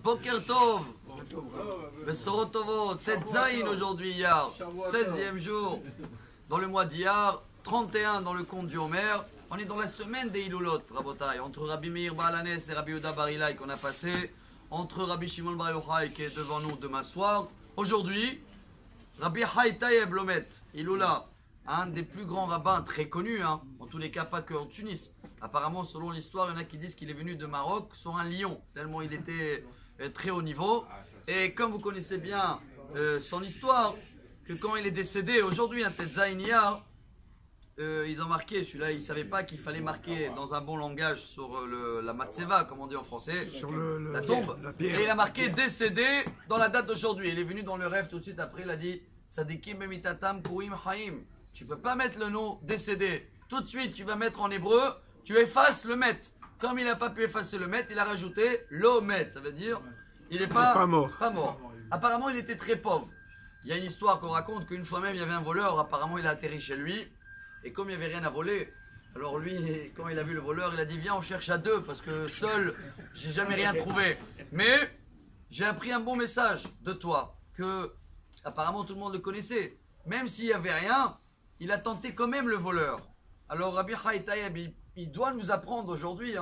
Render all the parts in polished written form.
Boker Tov, Besorot Tovot, Tet Zayin aujourd'hui, Iyar, 16e jour dans le mois d'Iyar, 31 dans le compte du Homer. On est dans la semaine des Hilulot, Rabotai, entre Rabbi Meir Baalanes et Rabbi Yehuda Bar Ilai qu'on a passé, entre Rabbi Shimon Bar Yochai qui est devant nous demain soir. Aujourd'hui, Rabbi Hai Tayeb Lomet, Hilula, un des plus grands rabbins très connus, en tous les cas pas qu'en Tunis. Apparemment, selon l'histoire, il y en a qui disent qu'il est venu de Maroc sur un lion, tellement il était très haut niveau. Et comme vous connaissez bien son histoire, que quand il est décédé aujourd'hui, un Tetzaïn Iyar, ils ont marqué, celui-là, ils ne savaient pas qu'il fallait marquer dans un bon langage sur la matzeva, comme on dit en français, sur la tombe. Et il a marqué décédé dans la date d'aujourd'hui. Il est venu dans le rêve tout de suite après, il a dit Tzadikim bemitatam kurim haim. Tu ne peux pas mettre le nom décédé. Tout de suite, tu vas mettre en hébreu, tu effaces le met. Comme il n'a pas pu effacer le met, il a rajouté l'omet. Ça veut dire, il n'est pas mort. Apparemment, il était très pauvre. Il y a une histoire qu'on raconte qu'une fois même, il y avait un voleur. Apparemment, il a atterri chez lui. Et comme il n'y avait rien à voler, alors lui, quand il a vu le voleur, il a dit viens, on cherche à deux, parce que seul, j'ai jamais rien trouvé. Mais j'ai appris un bon message de toi, que apparemment tout le monde le connaissait. Même s'il n'y avait rien, il a tenté quand même le voleur. Alors Rabbi Hai Tayeb, il doit nous apprendre aujourd'hui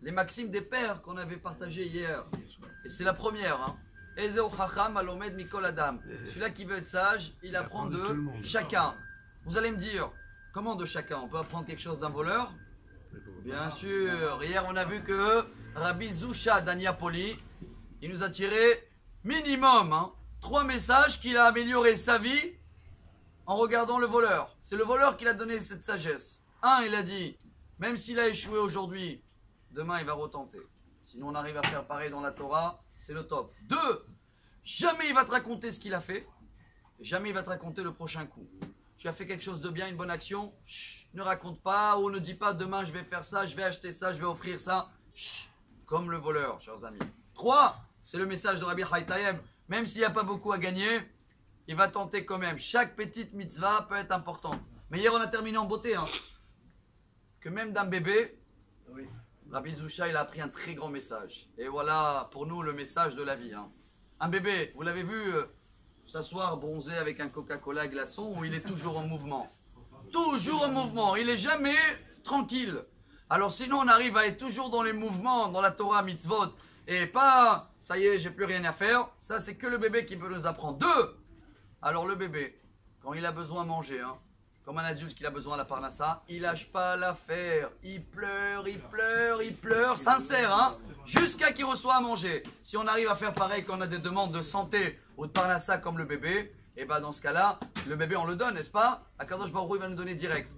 les maximes des pères qu'on avait partagées hier. Et c'est la première. Ezeu Chacham Alomed Mikol Adam. Celui-là qui veut être sage, il apprend de chacun. Vous allez me dire, comment de chacun? On peut apprendre quelque chose d'un voleur? Bien sûr. Hier, on a vu que Rabbi Zusha d'Aniapoli, il nous a tiré minimum 3 messages qu'il a amélioré sa vie en regardant le voleur. C'est le voleur qui l'a donné cette sagesse. Il a dit, même s'il a échoué aujourd'hui, demain il va retenter. Sinon on arrive à faire pareil dans la Torah, c'est le top. 2, jamais il va te raconter ce qu'il a fait, jamais il va te raconter le prochain coup. Tu as fait quelque chose de bien, une bonne action, ne raconte pas ou ne dis pas demain je vais faire ça, je vais acheter ça, je vais offrir ça. Comme le voleur, chers amis. 3, c'est le message de Rabbi Hai Tayeb, même s'il n'y a pas beaucoup à gagner, il va tenter quand même. Chaque petite mitzvah peut être importante. Mais hier on a terminé en beauté. Que même d'un bébé, Rabbi Zusha, il a appris un très grand message. Et voilà pour nous le message de la vie. Un bébé, vous l'avez vu s'asseoir bronzé avec un Coca-Cola glaçon, où il est toujours en mouvement. Toujours en mouvement, il n'est jamais tranquille. Alors sinon on arrive à être toujours dans les mouvements, dans la Torah mitzvot, et pas, ça y est, j'ai plus rien à faire. Ça c'est que le bébé qui peut nous apprendre. 2, alors le bébé, quand il a besoin de manger, comme un adulte qui a besoin de la parnassa, il lâche pas l'affaire, il pleure, sincère, jusqu'à qu'il reçoive à manger. Si on arrive à faire pareil quand on a des demandes de santé ou de parnassa comme le bébé, et dans ce cas-là, le bébé on le donne, n'est-ce pas? Akadosh Baruch Hu, il va nous donner direct.